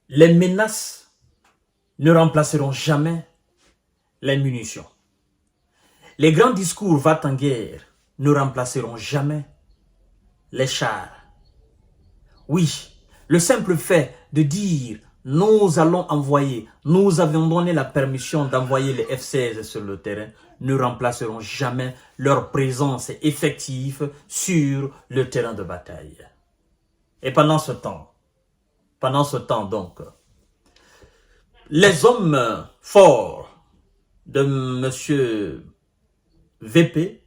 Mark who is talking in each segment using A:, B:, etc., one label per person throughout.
A: Les menaces ne remplaceront jamais les munitions. Les grands discours va-t-en-guerre ne remplaceront jamais les chars. Oui, le simple fait de dire nous allons envoyer, nous avons donné la permission d'envoyer les F-16 sur le terrain, ne remplaceront jamais leur présence effective sur le terrain de bataille. Et pendant ce temps donc, les hommes forts de M. VP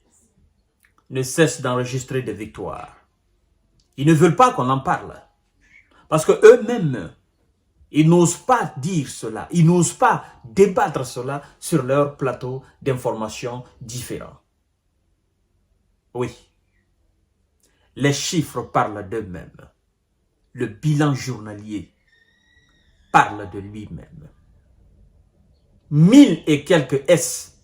A: ne cessent d'enregistrer des victoires. Ils ne veulent pas qu'on en parle. Parce que eux-mêmes, ils n'osent pas dire cela. Ils n'osent pas débattre cela sur leur plateau d'information différents. Oui. Les chiffres parlent d'eux-mêmes. Le bilan journalier parle de lui-même. 1000 et quelques S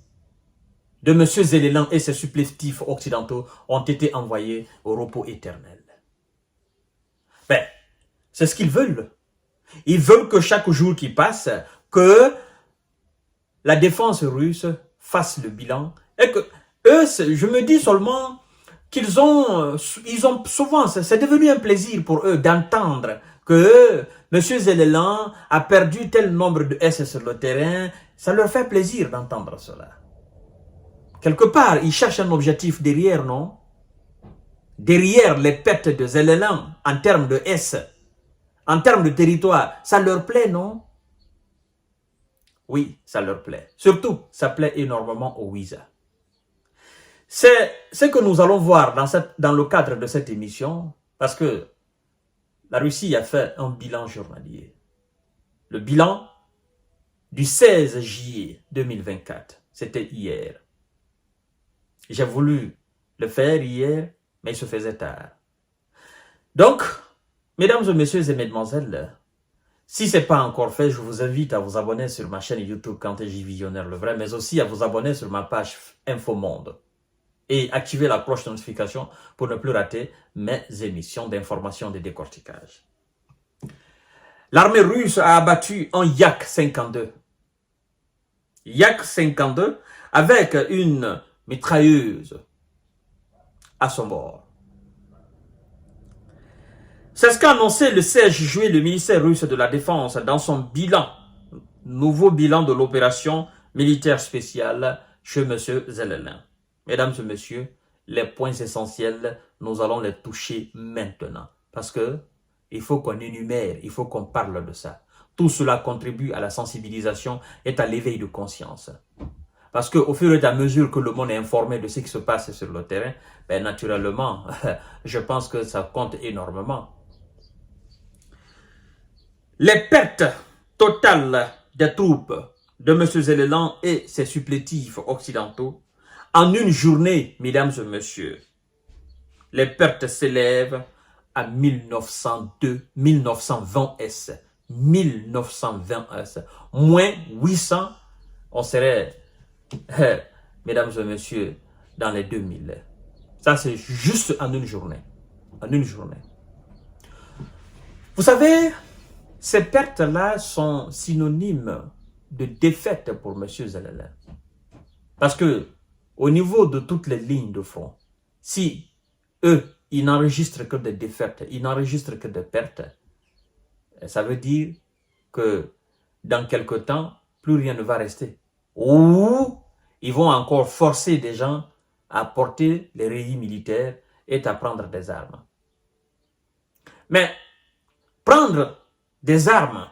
A: de M. Zélélan et ses supplétifs occidentaux ont été envoyés au repos éternel. Ben, c'est ce qu'ils veulent. Ils veulent que chaque jour qui passe, que la défense russe fasse le bilan. Et que eux, je me dis seulement qu'ils ont souvent, c'est devenu un plaisir pour eux d'entendre que M. Zélélan a perdu tel nombre de S sur le terrain. Ça leur fait plaisir d'entendre cela. Quelque part, ils cherchent un objectif derrière, non? Derrière les pertes de Zélélan en termes de S, en termes de territoire, ça leur plaît, non? Oui, ça leur plaît. Surtout, ça plaît énormément au Wiza. C'est ce que nous allons voir dans le cadre de cette émission, parce que la Russie a fait un bilan journalier. Le bilan du 16 juillet 2024, c'était hier. J'ai voulu le faire hier, mais il se faisait tard. Donc, mesdames et messieurs et mesdemoiselles, si ce n'est pas encore fait, je vous invite à vous abonner sur ma chaîne YouTube Kanteji Visionnaire le vrai, mais aussi à vous abonner sur ma page Infomonde et activer la cloche de notification pour ne plus rater mes émissions d'information et de décortiquage. L'armée russe a abattu un Yak-52. Yak-52 avec une mitrailleuse à son bord. C'est ce qu'a annoncé le 16 juillet le ministère russe de la Défense dans son bilan, nouveau bilan de l'opération militaire spéciale chez M. Zélélan. Mesdames et messieurs, les points essentiels, nous allons les toucher maintenant. Parce que il faut qu'on énumère, il faut qu'on parle de ça. Tout cela contribue à la sensibilisation et à l'éveil de conscience. Parce qu'au fur et à mesure que le monde est informé de ce qui se passe sur le terrain, ben naturellement, je pense que ça compte énormément. Les pertes totales des troupes de M. Zélélan et ses supplétifs occidentaux, en une journée, mesdames et messieurs, les pertes s'élèvent à 1920 S. 1920 S. Moins 800, on serait, mesdames et messieurs, dans les 2000. Ça, c'est juste en une journée. En une journée. Vous savez, ces pertes-là sont synonymes de défaite pour M. Zélélan. Parce que, au niveau de toutes les lignes de front, si eux, ils n'enregistrent que des défaites, ils n'enregistrent que des pertes, ça veut dire que dans quelque temps, plus rien ne va rester. Ou ils vont encore forcer des gens à porter les rayons militaires et à prendre des armes. Mais prendre des armes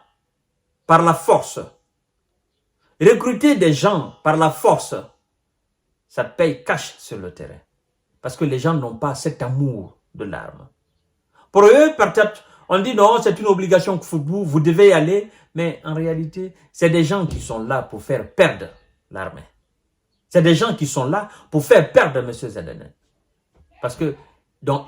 A: par la force, recruter des gens par la force, ça paye cash sur le terrain. Parce que les gens n'ont pas cet amour de l'arme. Pour eux, peut-être, on dit non, c'est une obligation pour vous, vous devez y aller. Mais en réalité, c'est des gens qui sont là pour faire perdre l'armée. C'est des gens qui sont là pour faire perdre M. Zélélan. Parce que, donc,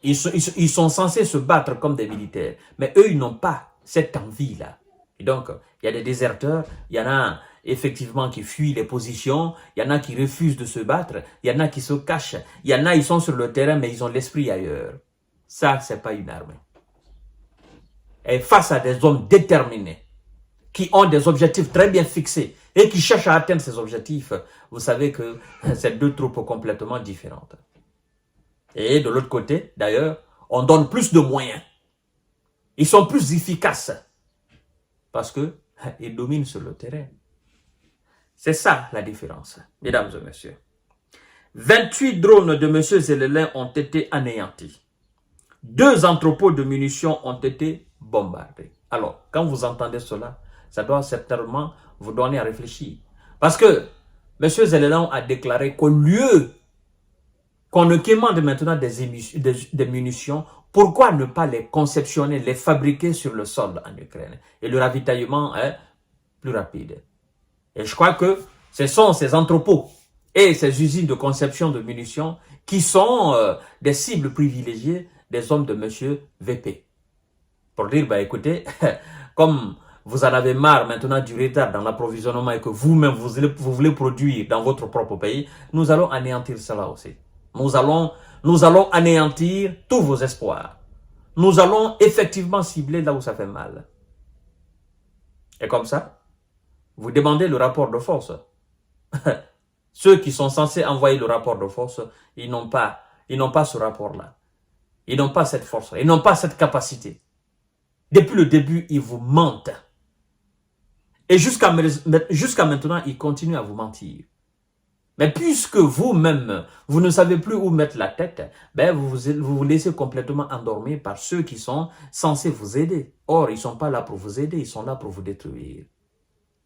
A: ils sont censés se battre comme des militaires. Mais eux, ils n'ont pas cette envie-là. Et donc, il y a des déserteurs, il y en a effectivement qui fuient les positions, il y en a qui refusent de se battre, il y en a qui se cachent, il y en a, ils sont sur le terrain, mais ils ont l'esprit ailleurs. Ça, c'est pas une armée. est face à des hommes déterminés, qui ont des objectifs très bien fixés et qui cherchent à atteindre ces objectifs, vous savez que c'est deux troupes complètement différentes. Et de l'autre côté, d'ailleurs, on donne plus de moyens. Ils sont plus efficaces parce qu'ils dominent sur le terrain. C'est ça la différence, mesdames et messieurs. 28 drones de M. Zelelin ont été anéantis. 2 entrepôts de munitions ont été bombardés. Alors, quand vous entendez cela, ça doit certainement vous donner à réfléchir. Parce que M. Zelelin a déclaré qu'au lieu qu'on ne commande maintenant des munitions, pourquoi ne pas les conceptionner, les fabriquer sur le sol en Ukraine? Et le ravitaillement est plus rapide. Et je crois que ce sont ces entrepôts et ces usines de conception de munitions qui sont des cibles privilégiées des hommes de M. VP. Pour dire, bah écoutez, comme vous en avez marre maintenant du retard dans l'approvisionnement et que vous-même vous voulez produire dans votre propre pays, nous allons anéantir cela aussi. Nous allons anéantir tous vos espoirs. Nous allons effectivement cibler là où ça fait mal. Et comme ça, vous demandez le rapport de force. Ceux qui sont censés envoyer le rapport de force, ils n'ont pas ce rapport-là. Ils n'ont pas cette force, ils n'ont pas cette capacité. Depuis le début, ils vous mentent. Et jusqu'à maintenant, ils continuent à vous mentir. Mais puisque vous-même, vous ne savez plus où mettre la tête, ben vous vous laissez complètement endormir par ceux qui sont censés vous aider. Or, ils ne sont pas là pour vous aider, ils sont là pour vous détruire.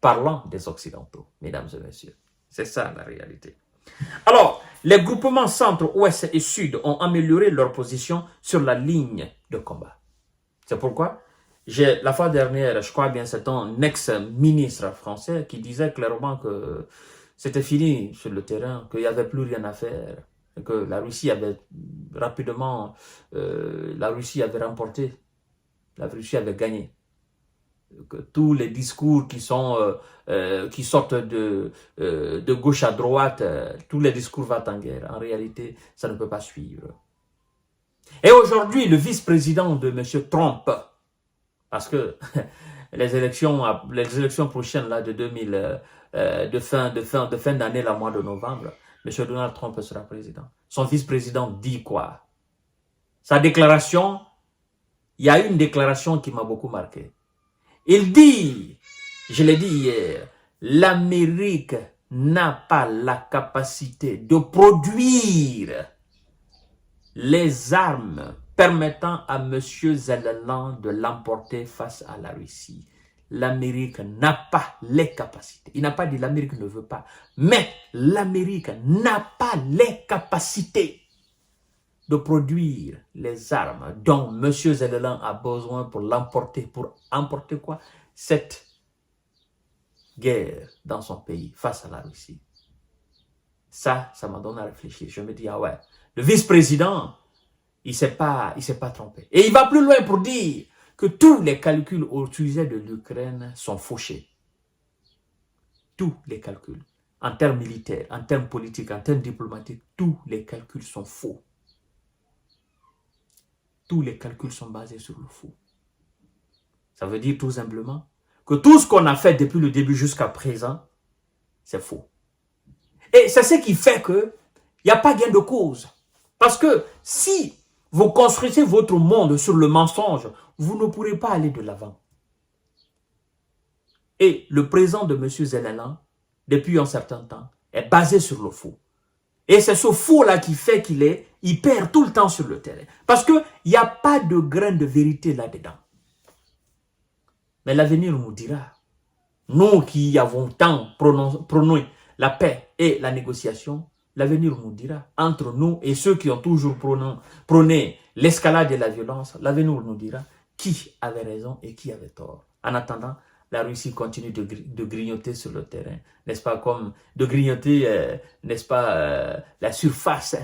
A: Parlant des Occidentaux, mesdames et messieurs. C'est ça la réalité. Alors, les groupements centre, ouest et sud ont amélioré leur position sur la ligne de combat. C'est pourquoi, la fois dernière, je crois bien, c'est un ex-ministre français qui disait clairement que c'était fini sur le terrain, qu'il n'y avait plus rien à faire, que la Russie avait rapidement, la Russie avait remporté, la Russie avait gagné. Que tous les discours qui sortent de gauche à droite, tous les discours vont en guerre. En réalité, ça ne peut pas suivre. Et aujourd'hui, le vice-président de M. Trump, parce que les élections prochaines là de fin d'année, la mois de novembre, M. Donald Trump sera président. Son vice-président dit quoi? Sa déclaration, il y a une déclaration qui m'a beaucoup marqué. Il dit, je l'ai dit hier, l'Amérique n'a pas la capacité de produire les armes permettant à M. Zelensky de l'emporter face à la Russie. L'Amérique n'a pas les capacités. Il n'a pas dit l'Amérique ne veut pas, mais l'Amérique n'a pas les capacités de produire les armes dont M. Zelensky a besoin pour l'emporter. Pour emporter quoi? Cette guerre dans son pays face à la Russie. Ça m'a donné à réfléchir. Je me dis, ah ouais, le vice-président, il ne s'est pas trompé. Et il va plus loin pour dire que tous les calculs au sujet de l'Ukraine sont fauchés. Tous les calculs. En termes militaires, en termes politiques, en termes diplomatiques, tous les calculs sont faux. Tous les calculs sont basés sur le faux. Ça veut dire tout simplement que tout ce qu'on a fait depuis le début jusqu'à présent, c'est faux. Et c'est ce qui fait qu'il n'y a pas gain de cause. Parce que si vous construisez votre monde sur le mensonge, vous ne pourrez pas aller de l'avant. Et le présent de M. Zelensky, depuis un certain temps, est basé sur le faux. Et c'est ce faux-là qui fait il perd tout le temps sur le terrain. Parce qu'il n'y a pas de grain de vérité là-dedans. Mais l'avenir nous dira. Nous qui avons tant prôné la paix et la négociation, l'avenir nous dira. Entre nous et ceux qui ont toujours prôné l'escalade et la violence, l'avenir nous dira qui avait raison et qui avait tort. En attendant, la Russie continue de grignoter sur le terrain, n'est-ce pas, comme de grignoter, n'est-ce pas, la surface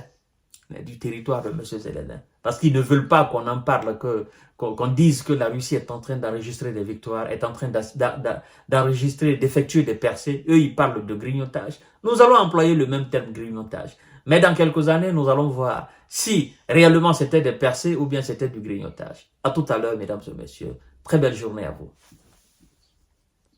A: du territoire de M. Zelensky. Parce qu'ils ne veulent pas qu'on en parle, qu'on dise que la Russie est en train d'enregistrer des victoires, est en train d'enregistrer, d'effectuer des percées. Eux, ils parlent de grignotage. Nous allons employer le même terme grignotage. Mais dans quelques années, nous allons voir si réellement c'était des percées ou bien c'était du grignotage. À tout à l'heure, mesdames et messieurs. Très belle journée à vous.